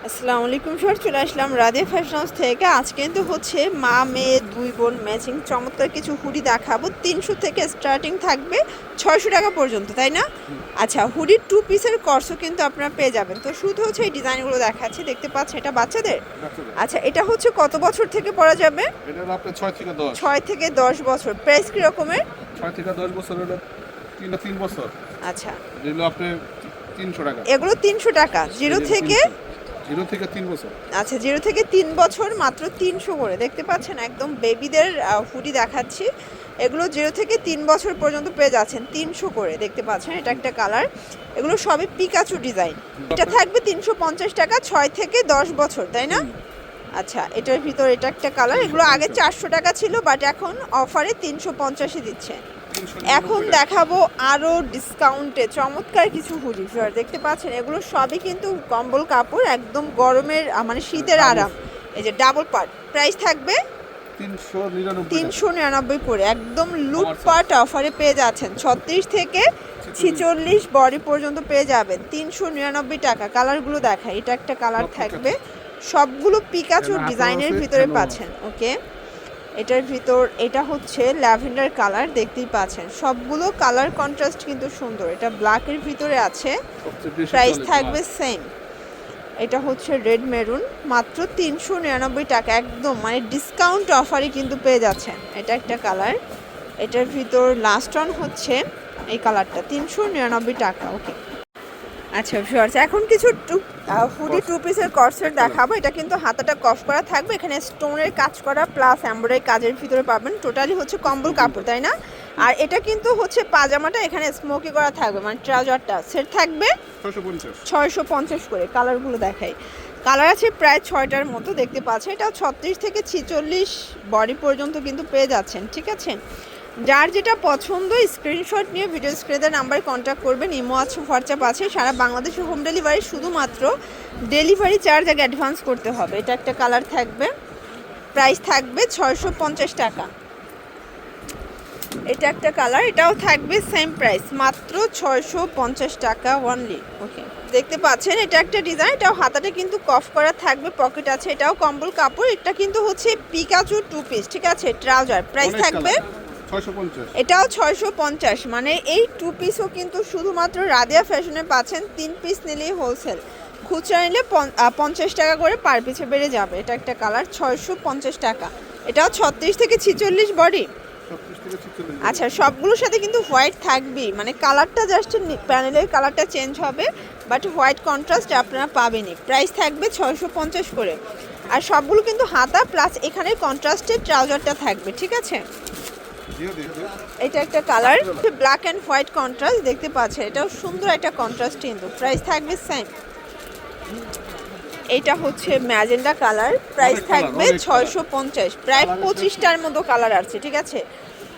আসসালামু আলাইকুম স্যার, চলে আসলাম রাধে ফ্যাশন হাউস থেকে। আজ কিন্তু হচ্ছে মা মেয়ে দুই বোন ম্যাচিং চমৎকার কিছু হুডি দেখাবো। 300 থেকে স্টার্টিং থাকবে 600 টাকা পর্যন্ত, তাই না? আচ্ছা, হুডির 2 পিসের কর্সও কিন্তু আপনারা পেয়ে যাবেন। তো শুরু হচ্ছে এই ডিজাইনগুলো দেখাচ্ছি, দেখতে পাচ্ছেন এটা বাচ্চাদের। আচ্ছা, এটা হচ্ছে কত বছর থেকে পরা যাবে? এটা হলো আপনার 6 থেকে 10। 6 থেকে 10 বছর। প্রাইস কি রকমের? 6 থেকে 10 বছর হলো 3 বছর। আচ্ছা, যেগুলো আপনার 300 টাকা। এগুলো 300 টাকা। 0 থেকে 0 থেকে 3 বছর। আচ্ছা, 0 থেকে 3 বছর মাত্র 300 করে। দেখতে পাচ্ছেন একদম বেবিদের হুডি দেখাচ্ছি। এগুলো 0 থেকে 3 বছর পর্যন্ত পেয়ে যাচ্ছেন 300 করে। দেখতে পাচ্ছেন এটা একটা কালার। এগুলো সবই পিকাচু ডিজাইন। এটা থাকবে 350 টাকা, 6 থেকে 10 বছর, তাই না? আচ্ছা, এটার ভিতর এটা একটা কালার। এগুলো আগে 400 টাকা ছিল, বাট এখন অফারে 350-এ দিচ্ছে। এখন দেখাবো আরো ডিসকাউন্টে চমৎকার কিছু হুডি। দেখতে পাচ্ছেন এগুলো সবই কিন্তু কম্বল কাপড়, একদম গরমের মানে শীতের আরাম। এই যে ডাবল পার্ট, প্রাইস থাকবে 399 করে। একদম লুটপাট অফারে পেয়ে যাচ্ছেন। 36 থেকে 46 বডি পর্যন্ত পেয়ে যাবেন 399 টাকা। কালারগুলো দেখায়, এটা একটা কালার থাকবে। সবগুলো পিকাচু ডিজাইনের ভিতরে পাচ্ছেন। ওকে, এটার ভিতর এটা হচ্ছে ল্যাভেন্ডার কালার, দেখতেই পাচ্ছেন সবগুলো কালার কন্ট্রাস্ট কিন্তু সুন্দর। এটা ব্ল্যাকের ভিতরে আছে, প্রাইস থাকবে সেম। এটা হচ্ছে রেড মেরুন, মাত্র 399 টাকা। একদম মানে ডিসকাউন্ট অফারই কিন্তু পেয়ে যাচ্ছেন। এটা একটা কালার। এটার ভিতর লাস্ট অন হচ্ছে এই কালারটা, 399 টাকা। ওকে, আচ্ছা ভিউয়ার্স, এখন কিছু হুডি 2 পিসের কর্সেট দেখাবো। এটা কিন্তু হাতাটা কফ করা থাকবে, এখানে স্টোনের কাজ করা প্লাস এমব্রয়ডারি কাজের ভিতরে পাবেন। টোটালি হচ্ছে কম্বল কাপড়, তাই না? আর এটা কিন্তু হচ্ছে পাজামাটা এখানে স্মোকি করা থাকবে, মানে ট্রাউজারটা সেট থাকবে 650 করে। কালারগুলো দেখাই, কালার আছে প্রায় 6টার মতো, দেখতে পাচ্ছেন। এটা 36 থেকে 46 বডি পর্যন্ত কিন্তু পেয়ে যাচ্ছেন, ঠিক আছে? যার যেটা পছন্দ স্ক্রিনশট নিয়ে ভিডিও স্ক্রিনে নাম্বারে কন্ট্যাক্ট করবেন। ইমো আছে, হোয়াটসঅ্যাপ আছে, সারা বাংলাদেশে হোম ডেলিভারি। শুধুমাত্র ডেলিভারি চার্জ আগে অ্যাডভান্স করতে হবে। এটা একটা কালার থাকবে, প্রাইস থাকবে 650 টাকা। এটা একটা কালার, এটাও থাকবে সেম প্রাইস, মাত্র 650 টাকা অনলি। ওকে, দেখতে পাচ্ছেন এটা একটা ডিজাইন। এটাও হাতাটা কিন্তু কফ করা থাকবে, পকেট আছে। এটাও কম্বল কাপড়। এটা কিন্তু হচ্ছে পিকাচু 2 পিস, ঠিক আছে? ট্রাউজার, প্রাইস থাকবে 650। এটাও 650। মানে এই 2 পিসও কিন্তু শুধুমাত্র রাদিয়া ফ্যাশনে পাচ্ছেন। 3 পিস নিলেই হোলসেল, খুচরা নিলে 50 টাকা করে পার পিছে বেড়ে যাবে। এটা একটা কালার, 650 টাকা। এটাও 36 থেকে 46 বডি। 36 থেকে 46। আচ্ছা, সবগুলোর সাথে কিন্তু হোয়াইট থাকবেই, মানে কালারটা জাস্ট প্যানেলের কালারটা চেঞ্জ হবে, বাট হোয়াইট কন্ট্রাস্ট আপনারা পাবেনই। প্রাইস থাকবে 650 করে। আর সবগুলো কিন্তু হাতা প্লাস এখানে কন্ট্রাস্টের ট্রাউজারটা থাকবে, ঠিক আছে? এটা একটা colour, black and white contrast, দেখতে পাচ্ছেন। এটাও সুন্দর একটা কন্ট্রাস্ট কিন্তু। প্রাইস থাকবে সেম। এটা হচ্ছে ম্যাজেন্ডা কালার, প্রাইস থাকবে 650। প্রায় 25টার মতো কালার আছে, ঠিক আছে?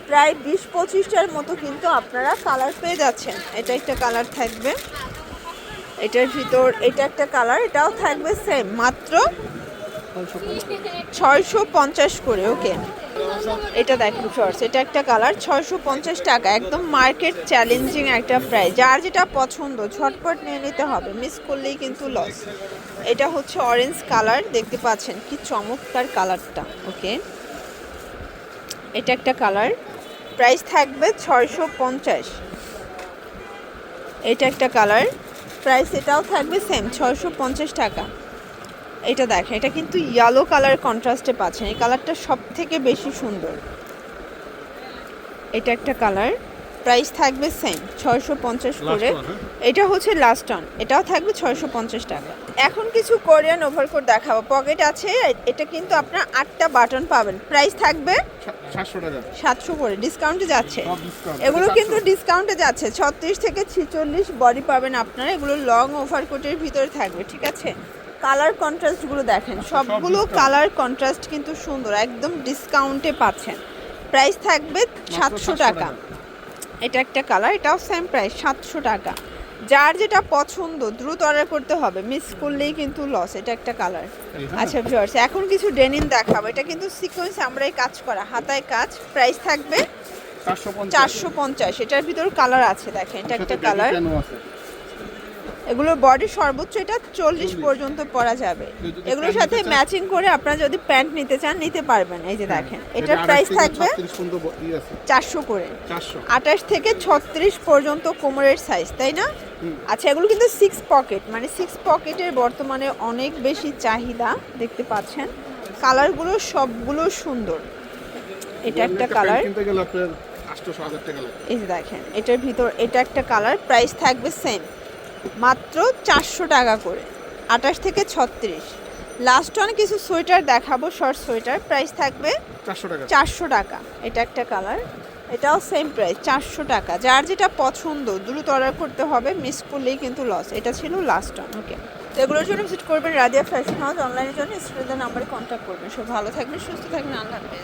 প্রায় 20-25টার মতো কিন্তু আপনারা কালার পেয়ে যাচ্ছেন। এটা একটা কালার থাকবে। এটার ভিতর এটা একটা কালার, এটাও থাকবে সেম, মাত্র 650 করে। ওকে, এটা দেখুন শর্টস, এটা একটা কালার, 650 টাকা। একদম মার্কেট চ্যালেঞ্জিং একটা প্রাইস। যার যেটা পছন্দ ঝটপট নিয়ে নিতে হবে, মিস করলেই কিন্তু লস। এটা হচ্ছে অরেঞ্জ কালার, দেখতে পাচ্ছেন কি চমৎকার কালারটা। ওকে, এটা একটা কালার, প্রাইস থাকবে 650। এটা একটা কালার, প্রাইস এটাও থাকবে সেম, 650 টাকা। এটা দেখেন, এটা কিন্তু ইয়েলো কালার কন্ট্রাস্টে পাচ্ছেন। এই কালারটা সব থেকে বেশি সুন্দর। এটা একটা কালার, প্রাইস থাকবে সেম, 650 করে। এটা হচ্ছে লাস্ট অন, এটাও থাকবে 650 টাকা। এখন কিছু কোরিয়ান ওভারকোট দেখাবো, পকেট আছে। এটা কিন্তু আপনার 8টা বাটন পাবেন। প্রাইস থাকবে 700 টাকা। 700 করে, ডিসকাউন্টে যাচ্ছে। এগুলো কিন্তু ডিসকাউন্টে যাচ্ছে। 36 থেকে 46 বডি পাবেন আপনারা। এগুলো লং ওভারকোটের ভিতরে থাকবে, ঠিক আছে? কালার কন্ট্রাস্টগুলো দেখেন, সবগুলো কালার কন্ট্রাস্ট কিন্তু সুন্দর, একদম ডিসকাউন্টে পাচ্ছেন। প্রাইস থাকবে 700 টাকা। এটা একটা কালার, এটাও সেম প্রাইস, 700 টাকা। যার যেটা পছন্দ দ্রুত অর্ডার করতে হবে, মিস করলেই কিন্তু লস। এটা একটা কালার। আচ্ছা ভিউয়ার্স, এখন কিছু ডেনিম দেখাবো। এটা কিন্তু সিকোয়েন্স আমরাই কাজ করা, হাতায় কাজ। প্রাইস থাকবে 450। এটার ভিতর কালার আছে, দেখেন এটা একটা কালার। এগুলোর বডি সর্বোচ্চ এটা 40 পর্যন্ত পরা যাবে। কেউ যদি এগুলোর প্যান্ট সাথে নিতে চান- ম্যাচিং করে আপনারা যদি প্যান্ট নিতে চান নিতে পারবেন। এই যে দেখেন এটার প্রাইস থাকবে 400 করে। 400 28 থেকে 36 পর্যন্ত কোমরের সাইজ, তাই না? আচ্ছা, এগুলো কিন্তু 6 পকেট, মানে 6 পকেটের বর্তমানে অনেক বেশি চাহিদা দেখতে পাচ্ছেন। কালারগুলো সবগুলো সুন্দর। এটা একটা কালার, কিনতে গেলে আপনার 800-1000 টাকা লাগে। এই যে দেখেন এটার ভিতর এটা একটা কালার, প্রাইস থাকবে সেম মাত্র 400 টাকা করে, 28 থেকে 36। লাস্ট ওয়ান কিছু সোয়েটার দেখাবো, শর্ট সোয়েটার, প্রাইস থাকবে 400 টাকা। 400 টাকা। এটা একটা কালার, এটাও সেম প্রাইস 400 টাকা। যার যেটা পছন্দ দ্রুত অর্ডার করতে হবে, মিস করলেই কিন্তু লস। এটা ছিল লাস্ট ওয়ান। ওকে, তো এগুলোর জন্য ভিজিট করবেন রাদিয়া ফ্যাশন হাউস। অনলাইনের জন্য স্ক্রিনের নাম্বারে কন্ট্যাক্ট করবেন। সব ভালো থাকবেন, সুস্থ থাকবেন, আল্লাহ হাফেজ।